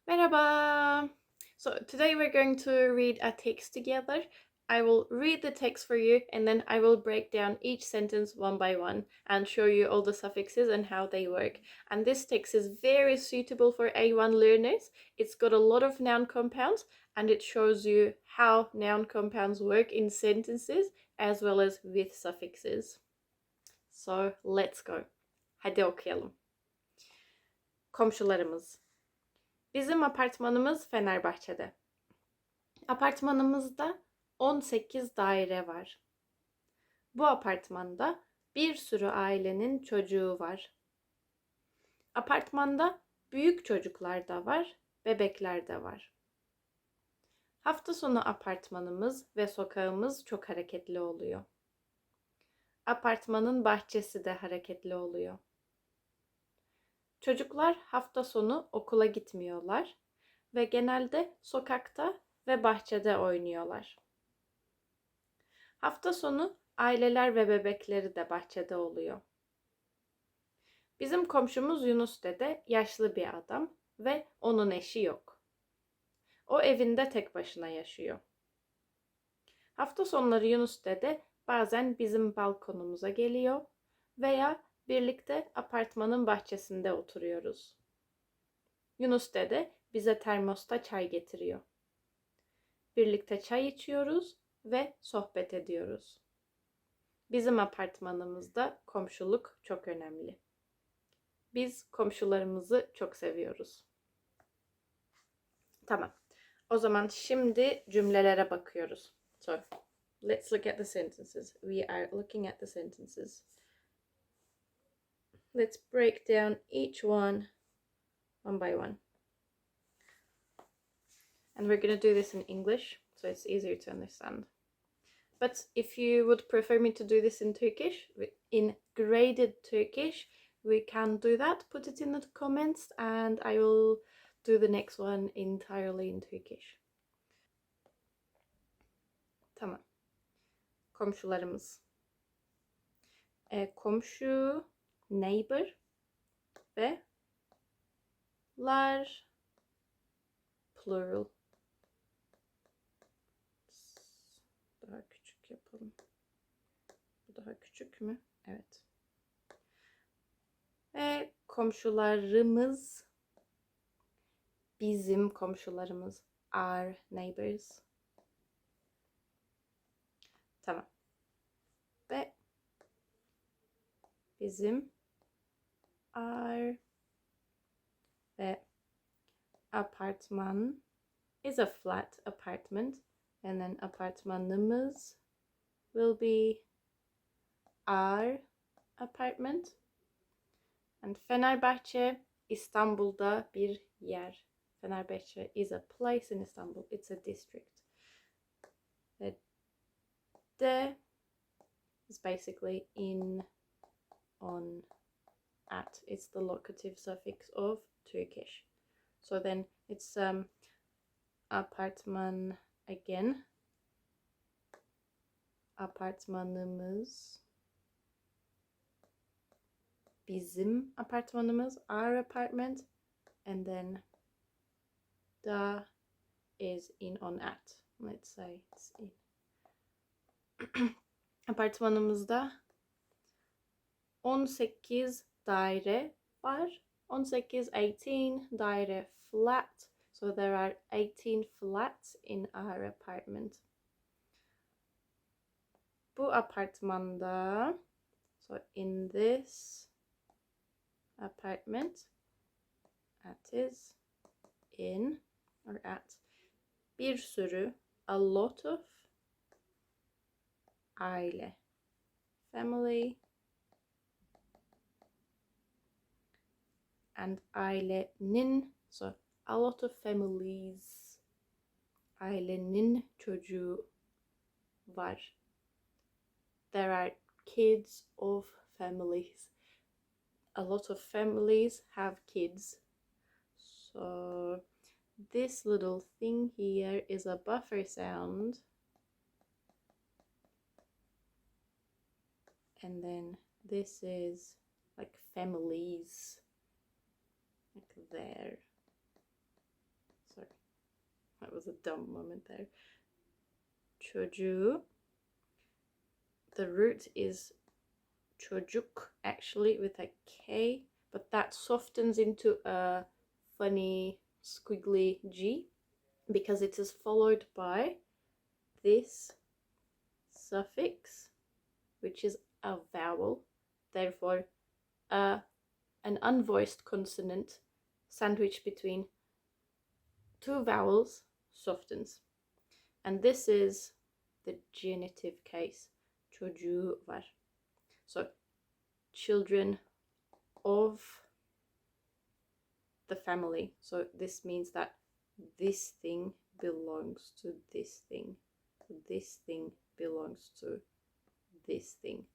Merhaba. So today we're going to read a text together. I will read the text for you and then I will break down each sentence one by one and show you all the suffixes and how they work. And this text is very suitable for A1 learners. It's got a lot of noun compounds and it shows you how noun compounds work in sentences as well as with suffixes. So let's go. Hadi okuyalım. Komşularımız. Bizim apartmanımız Fenerbahçe'de. Apartmanımızda 18 daire var. Bu apartmanda bir sürü ailenin çocuğu var. Apartmanda büyük çocuklar da var, bebekler de var. Hafta sonu apartmanımız ve sokağımız çok hareketli oluyor. Apartmanın bahçesi de hareketli oluyor. Çocuklar hafta sonu okula gitmiyorlar ve genelde sokakta ve bahçede oynuyorlar. Hafta sonu aileler ve bebekleri de bahçede oluyor. Bizim komşumuz Yunus dede yaşlı bir adam ve onun eşi yok. O evinde tek başına yaşıyor. Hafta sonları Yunus dede bazen bizim balkonumuza geliyor veya birlikte apartmanın bahçesinde oturuyoruz. Yunus dede bize termosta çay getiriyor. Birlikte çay içiyoruz ve sohbet ediyoruz. Bizim apartmanımızda komşuluk çok önemli. Biz komşularımızı çok seviyoruz. Tamam. O zaman şimdi cümlelere bakıyoruz. So, let's look at the sentences. We are looking at the sentences. Let's break down each one by one. And we're going to do this in English, so it's easier to understand. But if you would prefer me to do this in Turkish, in graded Turkish, we can do that. Put it in the comments and I will do the next one entirely in Turkish. Tamam. Komşularımız. Komşu, neighbor ve lar, plural. Daha küçük yapalım. Bu daha küçük mü? Evet. Ve komşularımız, bizim komşularımız, our neighbors. Tamam. Ve bizim, our ve apartman is a flat apartment and then apartmanımız will be our apartment. And Fenerbahçe, İstanbul'da bir yer. Fenerbahçe is a place in Istanbul. It's a district. De is basically in, on, at. It's the locative suffix of Turkish. So then it's apartman again. Apartmanımız. Bizim apartmanımız, our apartment, and then da is in, on, at. Let's say it's in. Apartmanımızda 18 daire var. 18 daire flat. So there are 18 flats in our apartment. Bu apartmanda, so in this apartment, at is in or at, bir sürü, a lot of, aile, family, and ailenin, so a lot of families, ailenin çocuğu var. There are kids of families. A lot of families have kids. So this little thing here is a buffer sound. And then this is like families, like there. dumb moment there. Çocuğu. The root is çocuk actually with a K, but that softens into a funny squiggly G because it is followed by this suffix, which is a vowel. Therefore, an unvoiced consonant sandwiched between two vowels softens. And this is the genitive case. Çocuğu var. So, children of the family. So this means that this thing belongs to this thing. This thing belongs to this thing.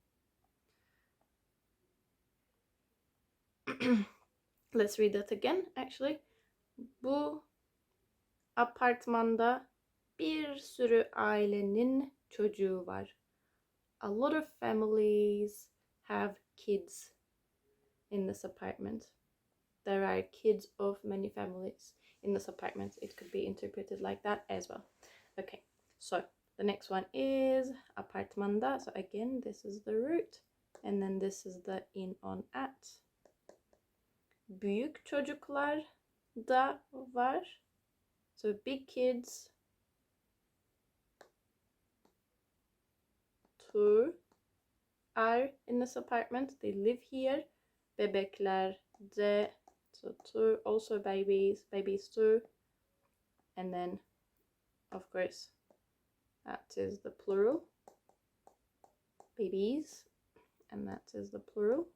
Let's read that again actually. Bu apartmanda bir sürü ailenin çocuğu var. A lot of families have kids in this apartment. There are kids of many families in this apartment. It could be interpreted like that as well. Okay, so the next one is apartmanda. So again, this is the root. And then this is the in on at. Büyük çocuklar da var. So big kids too are in this apartment. They live here. Bebekler de, so too, also babies too. And then, of course, that is the plural. Babies. And that is the plural.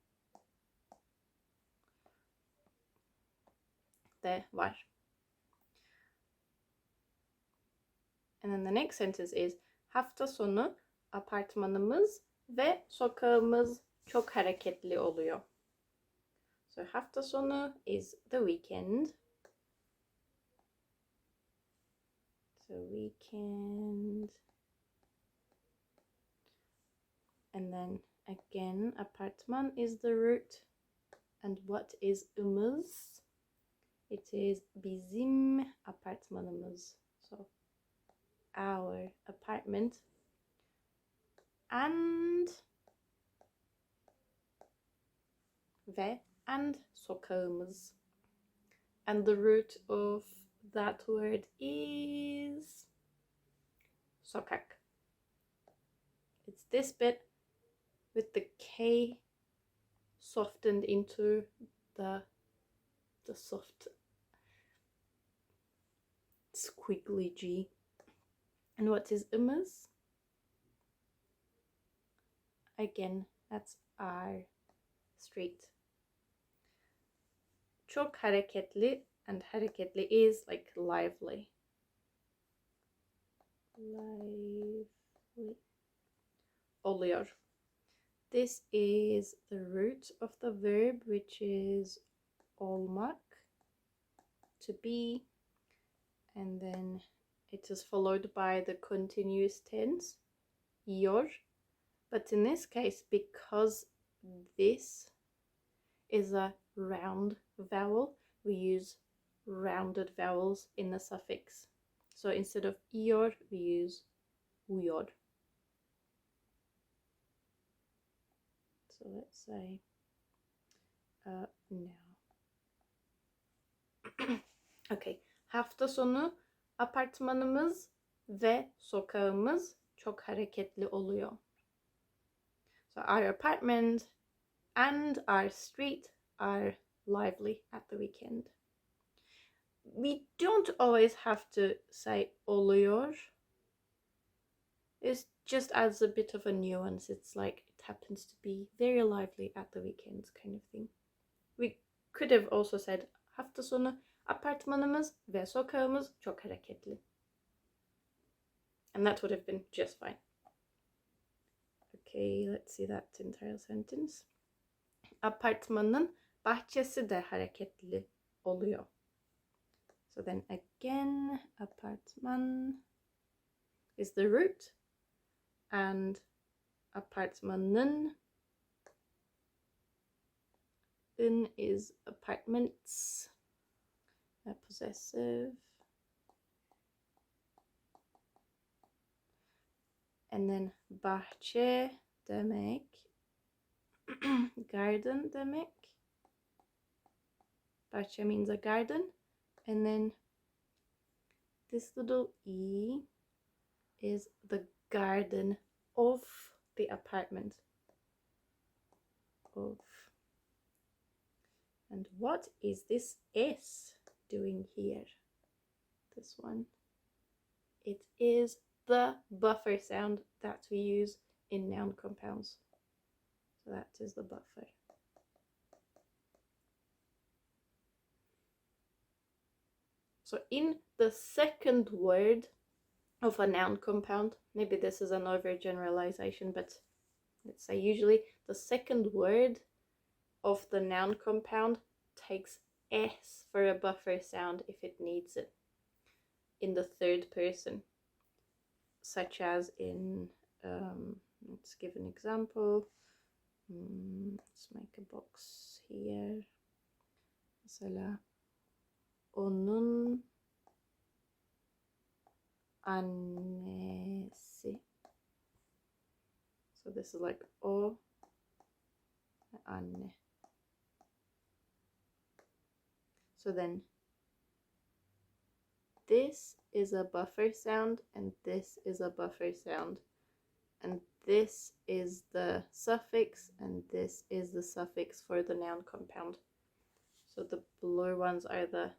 De var. And then the next sentence is hafta sonu apartmanımız ve sokağımız çok hareketli oluyor. So hafta sonu is the weekend. So weekend. And then again, apartman is the root. And what is ımız? It is bizim apartmanımız. So our apartment. And ve and sokağımız. And the root of that word is sokak. It's this bit with the K softened into the soft squiggly G. And what is ımız? Again, that's our street. Çok hareketli, and hareketli is like lively. Lively. Oluyor. This is the root of the verb, which is olmak, to be, and then it is followed by the continuous tense, yor. But in this case, because this is a round vowel, we use rounded vowels in the suffix. So instead of iyor, we use uyor. So let's say now. Okay. Hafta sonu apartmanımız ve sokağımız çok hareketli oluyor. So our apartment and our street are lively at the weekend. We don't always have to say oluyor. It just adds a bit of a nuance. It's like it happens to be very lively at the weekends kind of thing. We could have also said hafta sonu apartmanımız ve sokağımız çok hareketli. And that would have been just fine. Okay, let's see that entire sentence. Apartmanın bahçesi de hareketli oluyor. So then again, apartman is the root, and apartmanın is apartments, a possessive. and then bahçe demek, garden demek. Bahçe means a garden, and then this little e is the garden of the apartment. Of. And what is this S doing here? This one. It is the buffer sound that we use in noun compounds. So that is the buffer. So in the second word of a noun compound, maybe this is an overgeneralization, but let's say usually the second word of the noun compound takes S for a buffer sound if it needs it in the third person, such as in, let's give an example. Let's make a box here. Mesela onun annesi. So this is like o, anne. So then this is a buffer sound and this is a buffer sound. And this is the suffix and this is the suffix for the noun compound. So the blue ones are the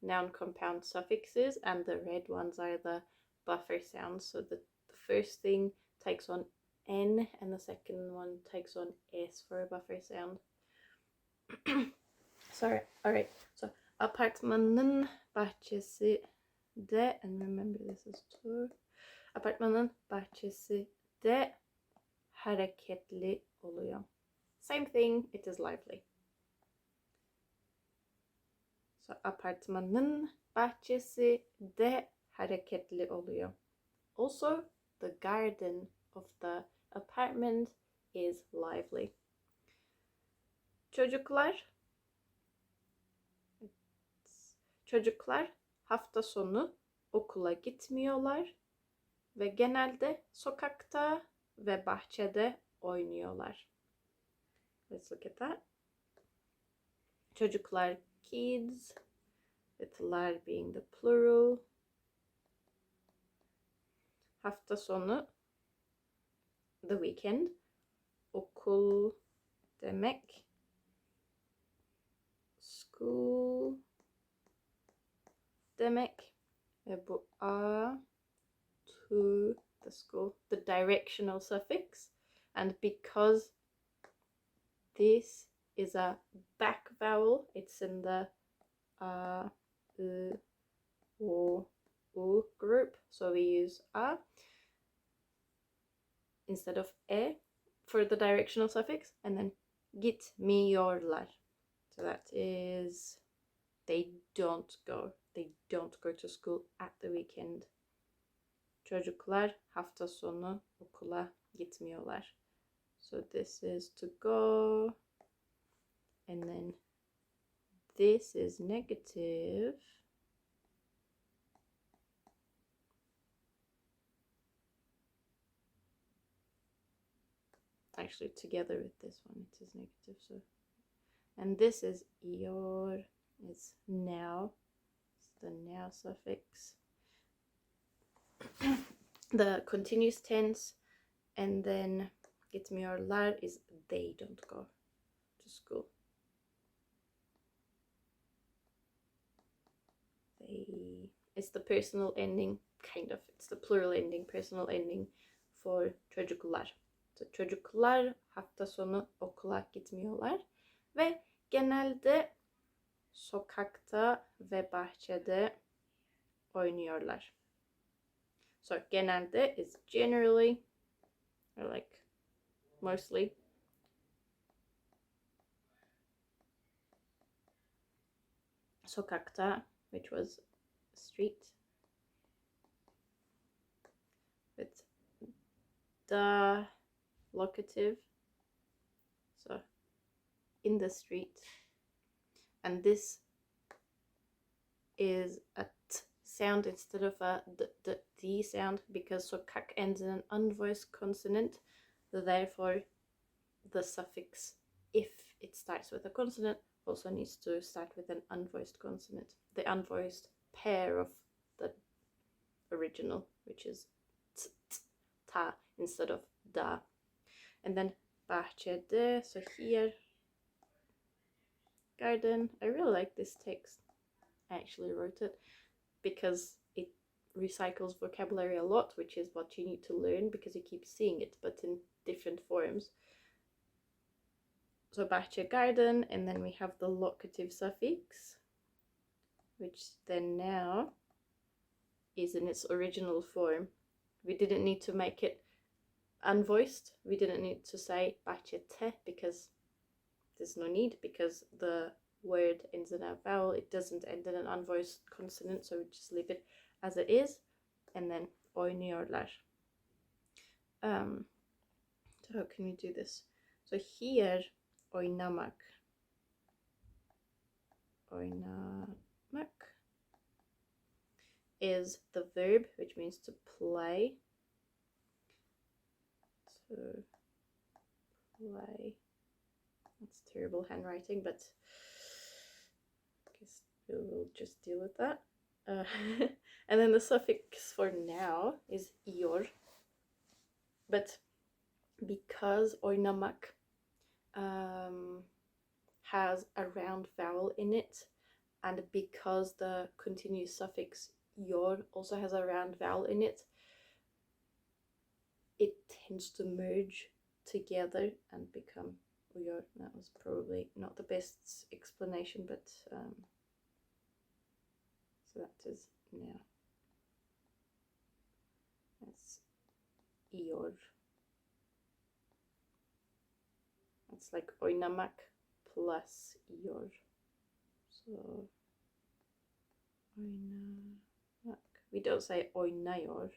noun compound suffixes and the red ones are the buffer sounds. So the first thing takes on N and the second one takes on S for a buffer sound. Sorry, alright. So apartmanın bahçesi de, and remember this is two. Apartmanın bahçesi de hareketli oluyor. Same thing, it is lively. So apartmanın bahçesi de hareketli oluyor. Also, the garden of the apartment is lively. Çocuklar hafta sonu okula gitmiyorlar ve genelde sokakta ve bahçede oynuyorlar. Let's look at that. Çocuklar, kids, with lar being the plural. Hafta sonu, the weekend. Okul demek. School demek. Ve bu a, to, the school, the directional suffix. And because this is a back vowel, it's in the o, u group, so we use a instead of e for the directional suffix, and then gitmiyorlar. So that is they don't go to school at the weekend. Çocuklar hafta sonu okula gitmiyorlar. So this is to go, and then this is negative. Actually, together with this one, it is negative. So, and this is yor. It's now. It's the now suffix. The continuous tense, and then gitmiyorlar is they don't go to school. It's the personal ending, kind of. It's the plural ending, personal ending for çocuklar. So, çocuklar hafta sonu okula gitmiyorlar ve genelde sokakta ve bahçede oynuyorlar. So genelde is generally, or like mostly. Sokakta, which was street, with the locative, so in the street, and this is a t sound instead of a d sound, because sokak ends in an unvoiced consonant. Therefore, the suffix if it starts with a consonant also needs to start with an unvoiced consonant, the unvoiced pair of the original, which is t, t, ta instead of da. And then bahçede, so here, garden. I really like this text. I actually wrote it because it recycles vocabulary a lot, which is what you need to learn because you keep seeing it, but in different forms. So bahçe, garden, and then we have the locative suffix, which then now is in its original form. We didn't need to make it unvoiced. We didn't need to say bahçete because there's no need, because the word ends in a vowel. It doesn't end in an unvoiced consonant, so we just leave it as it is. And then oynuyorlar. So how can we do this? So here, oynamak. Oynamak is the verb, which means to play. To play. That's terrible handwriting, but I guess we'll just deal with that. And then the suffix for now is iyor. But because oynamak has a round vowel in it, and because the continuous suffix yor also has a round vowel in it, it tends to merge together and become uyur. That was probably not the best explanation, but so that is now. That's iyor. It's like oynamak plus iyor. So oynamak. We don't say oynayor.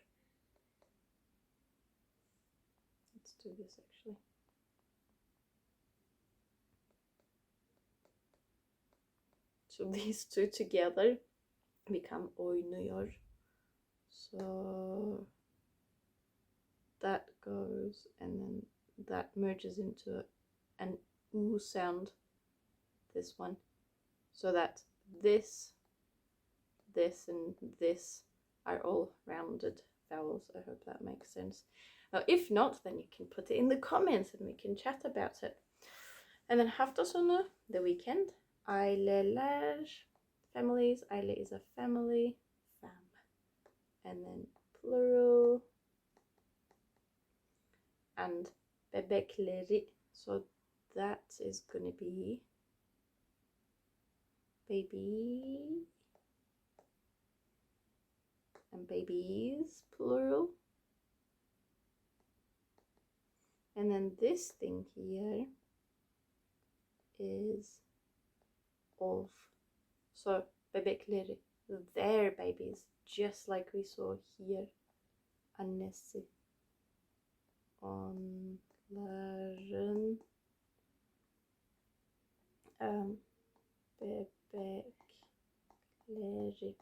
Let's do this actually. So these two together become oynuyor. So that goes, and then that merges into an oo sound, this one, so that this, and this are all rounded vowels. I hope that makes sense. If not, then you can put it in the comments and we can chat about it. And then hafta sonu, the weekend. Aileler, families. Aile is a family, fam. And then plural. And bebekleri. So that is going to be baby and babies, plural. And then this thing here is of. So bebekleri, their babies, just like we saw here. Annesi, onların bebekleri.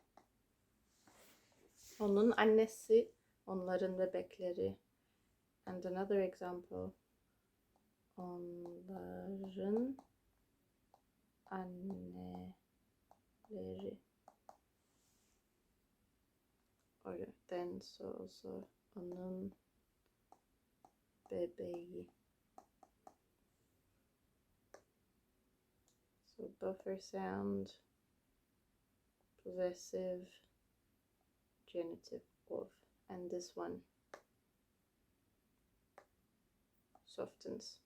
Onun annesi, onların bebekleri. And another example, onların anneleri. Or then so also onun bebeği. So buffer sound, possessive, genitive of, and this one softens.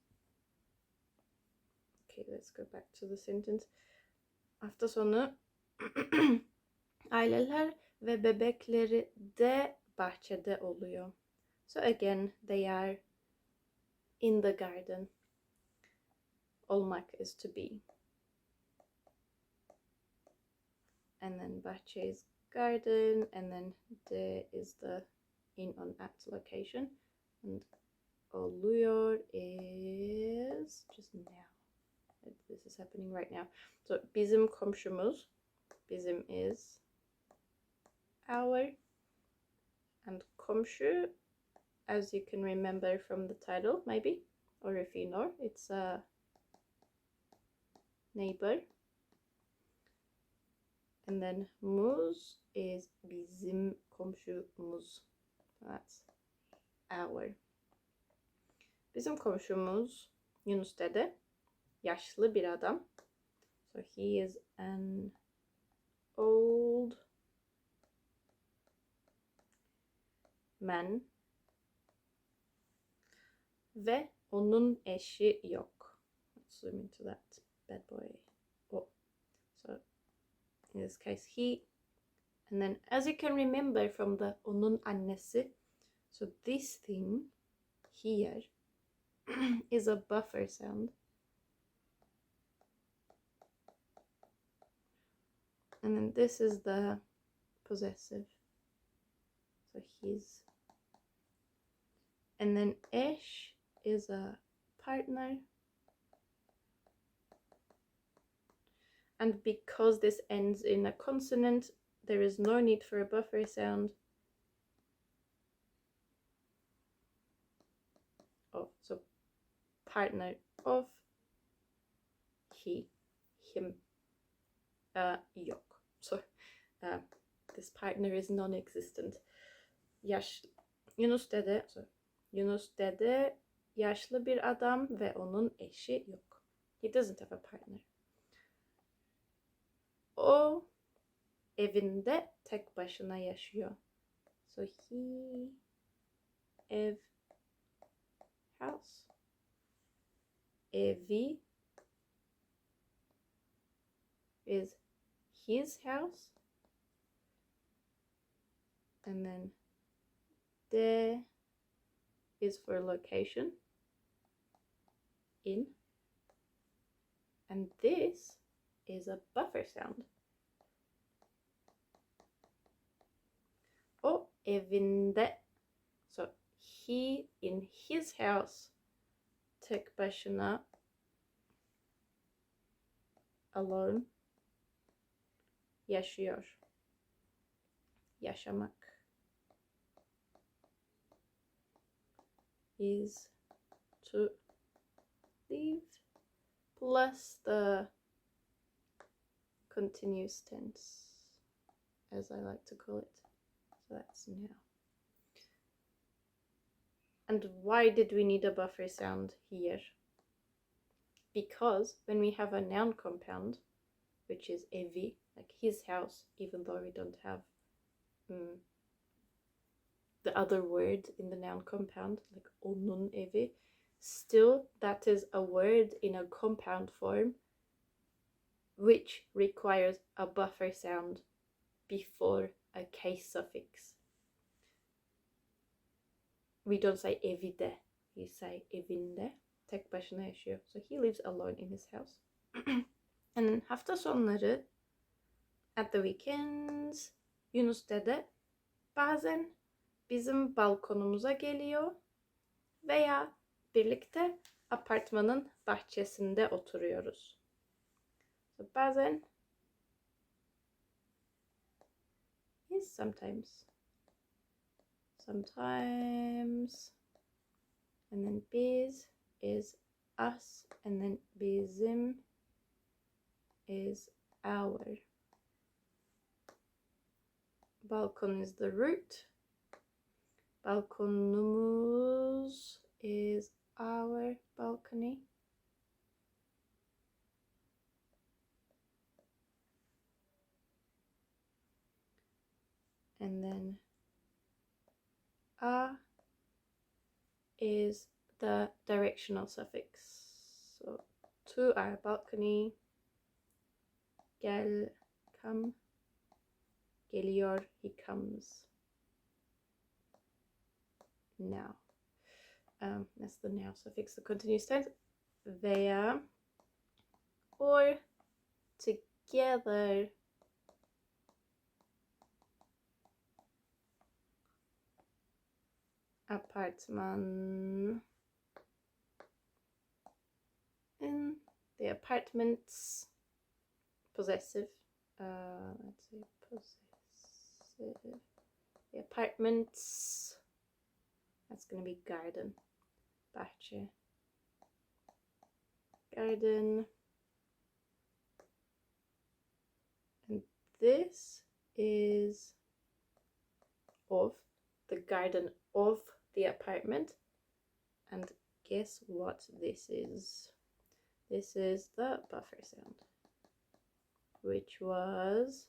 Okay, let's go back to the sentence. Hafta sonu aileler ve bebekleri de bahçede oluyor. So again, they are in the garden. Olmak is to be. And then bahçe is garden, and then de is the in on at location. And oluyor is just now. This is happening right now. So bizim komşumuz, bizim is our. And komşu, as you can remember from the title maybe, or if you know, it's a neighbor. And then muz is bizim komşumuz. That's our. Bizim komşumuz Yunus dede. Yaşlı bir adam. So he is an old man. Ve onun eşi yok. Let's zoom into that bad boy. Oh. So in this case he. And then as you can remember from the onun annesi. So this thing here is a buffer sound. And then this is the possessive. So his. And then eş is a partner. And because this ends in a consonant, there is no need for a buffer sound. Oh, so partner of, he, him, yok. So this partner is non-existent. Yunus dede, so Yunus dede yaşlı bir adam ve onun eşi yok. He doesn't have a partner. O evinde tek başına yaşıyor. So he, ev, house. Evi is his house. And then de is for location, in. And this is a buffer sound. O evinde. So he in his house, tek başına, alone, yaşıyor. Yaşamak is to live, plus the continuous tense, as I like to call it. So that's now. And why did we need a buffer sound here? Because when we have a noun compound, which is evi, like his house, even though we don't have the other word in the noun compound, like onun evi, still that is a word in a compound form which requires a buffer sound before a case suffix. We don't say evide, you say evinde, tek başına yaşıyor. So he lives alone in his house. And then hafta sonları, at the weekends, Yunus dede bazen bizim balkonumuza geliyor veya birlikte apartmanın bahçesinde oturuyoruz. So bazen is sometimes. Sometimes. And then biz is us, and then bizim is our. Balkon is the root. Balkonumuz is our balcony. And then a is the directional suffix. So to our balcony. Gel, come. Geliyor, he comes. Now. That's the now suffix, the continuous tense. Veya, or, together. Apartman. In the apartments. Possessive. Let's say possessive. the apartments. That's going to be garden. Bahçe. Garden. And this is of the garden of the apartment. And guess what this is? This is the buffer sound, which was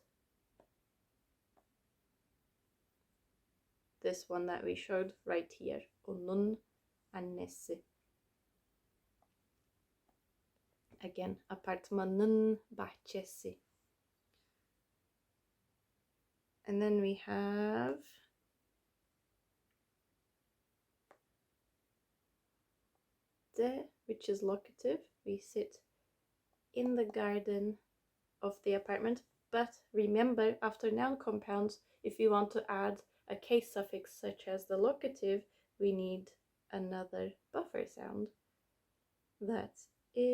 this one that we showed right here. Onun annesi. Again, apartmanın bahçesi. And then we have de, which is locative. We sit in the garden of the apartment. But remember, after noun compounds, if you want to add a case suffix such as the locative, we need another buffer sound. That is...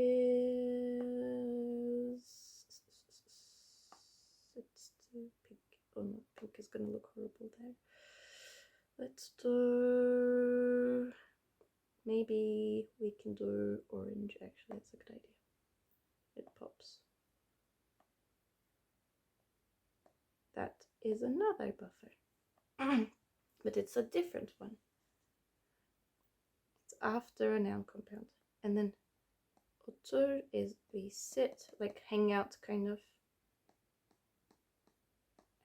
It's too pink. Oh no, pink is gonna look horrible there. Let's do... Maybe we can do orange. Actually, that's a good idea. It pops. That is another buffer. But it's a different one. It's after a noun compound. And then otur is we sit, like hang out kind of.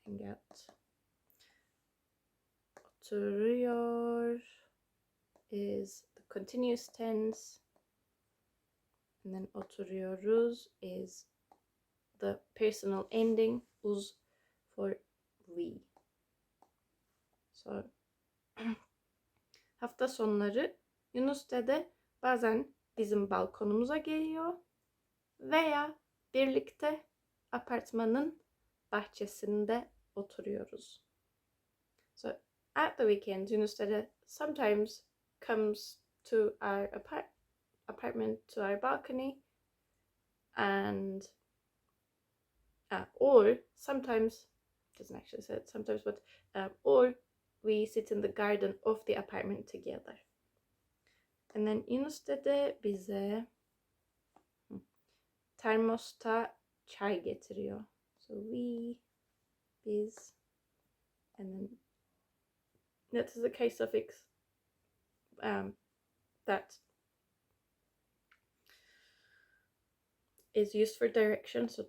Hang out. Oturuyor is the continuous tense. And then oturuyoruz is the personal ending, uz for we. So hafta sonları Yunus Dede bazen bizim balkonumuza geliyor veya birlikte apartmanın bahçesinde oturuyoruz. So at the weekend, Yunus Dede sometimes comes to our apartment, to our balcony, and or sometimes, doesn't actually say it sometimes, but or we sit in the garden of the apartment together. And then Yunus Dede bize termosta çay getiriyor. So we, biz, and then that is a case suffix that is used for direction. So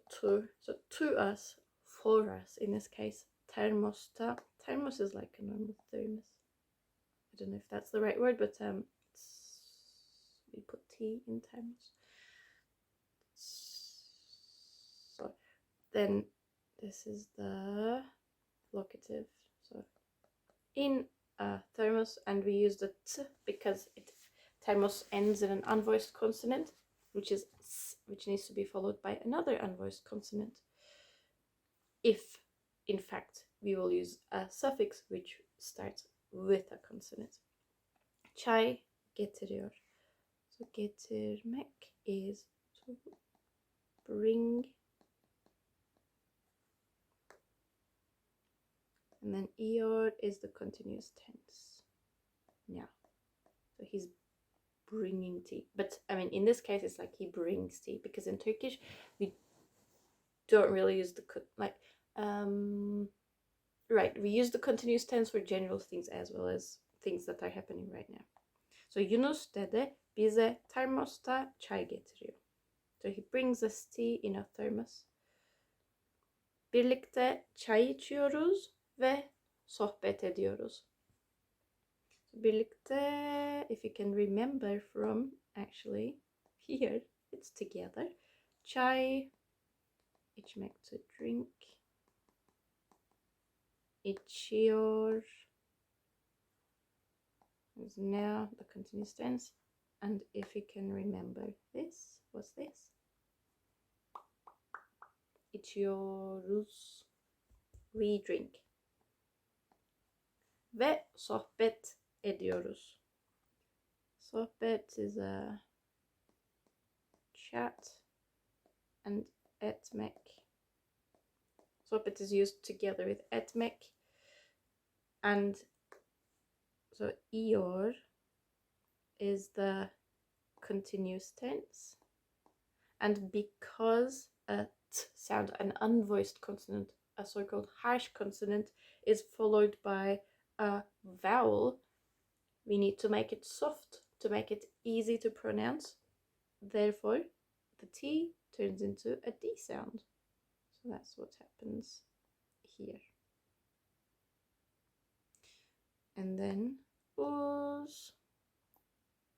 to us, for us in this case. Termosta. Thermos is like a normal thermos. I don't know if that's the right word, but we put tea in thermos. So then this is the locative. So in a thermos, and we use the t because thermos ends in an unvoiced consonant, which is s, which needs to be followed by another unvoiced consonant. If in fact we will use a suffix which starts with a consonant. Çay getiriyor. So getirmek is to bring. And then iyor is the continuous tense. Now, so he's bringing tea. But I mean, in this case, it's like he brings tea, because in Turkish we don't really use the right. We use the continuous tense for general things as well as things that are happening right now. So Yunus Dede bize termosta çay getiriyor. So he brings us tea in a thermos. Birlikte çay içiyoruz ve sohbet ediyoruz. So birlikte, if you can remember from actually here, it's together. Çay, içmek to drink. İçiyor is now the continuous tense. And if you can remember this, what's this? İçiyoruz. We drink. Ve sohbet ediyoruz. Sohbet is a chat, and etmek. Sohbet is used together with etmek. And so ior is the continuous tense. And because a t sound, an unvoiced consonant, a so-called harsh consonant, is followed by a vowel, we need to make it soft to make it easy to pronounce. Therefore, the T turns into a D sound. So that's what happens here. And then us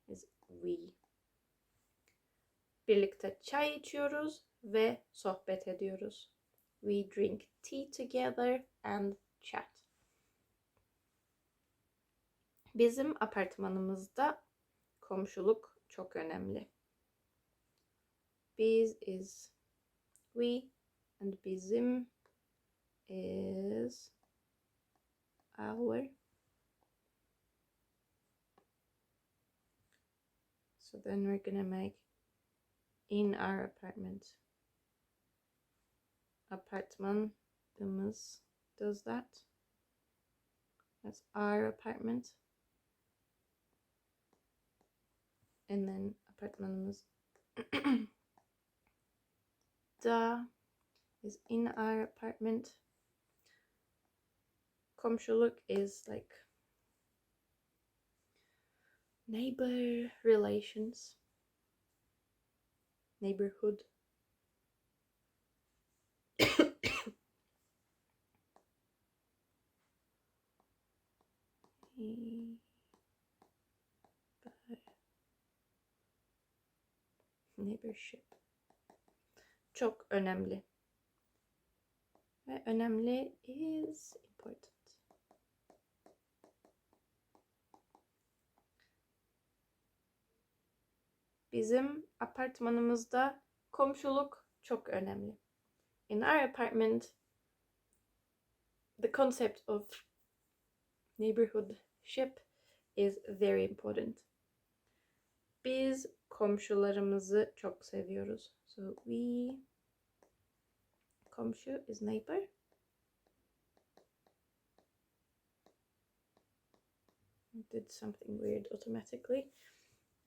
is we. Birlikte çay içiyoruz ve sohbet ediyoruz. We drink tea together and chat. Bizim apartmanımızda komşuluk çok önemli. Biz is we and bizim is our. So then we're gonna make in our apartment. Apartmanımız does that. That's our apartment. And then apartmanımız da is in our apartment. Komşuluk is like neighbor relations, neighborhood. Neighborship. Çok önemli. Ve önemli is important. Bizim apartmanımızda komşuluk çok önemli. In our apartment, the concept of neighborhoodship is very important. Biz komşularımızı çok seviyoruz. So we, komşu is neighbor. I did something weird automatically.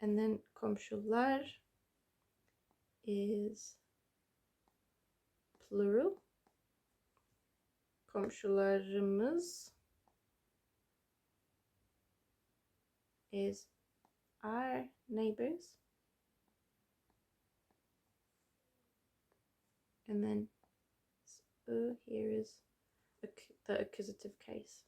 And then komşular is plural. Komşularımız is our neighbors. And then here is the accusative case.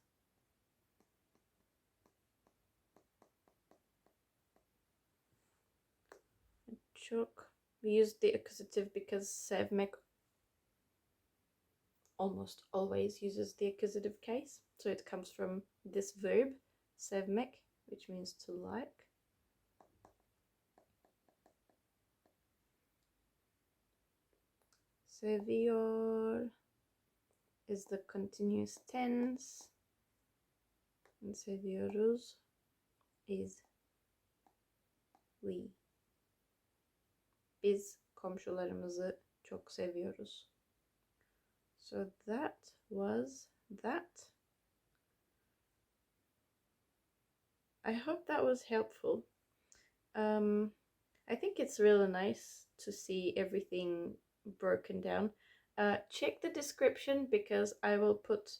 Çok. We use the accusative because sevmek almost always uses the accusative case. So it comes from this verb, sevmek, which means to like. Seviyor is the continuous tense. And seviyoruz is we. Biz komşularımızı çok seviyoruz. So that was that. I hope that was helpful. I think it's really nice to see everything broken down. Check the description because I will put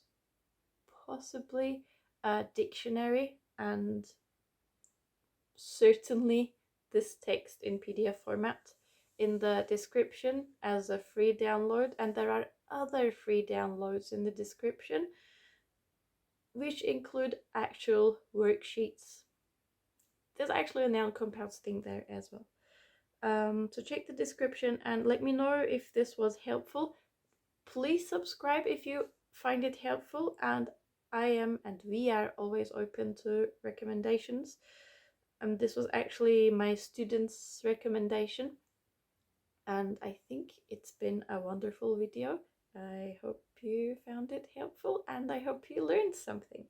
possibly a dictionary and certainly this text in PDF format in the description as a free download, and there are other free downloads in the description which include actual worksheets. There's actually a noun compounds thing there as well. So check the description and let me know if this was helpful. Please subscribe if you find it helpful, and I am and we are always open to recommendations. This was actually my students' recommendation, and I think it's been a wonderful video. I hope you found it helpful and I hope you learned something.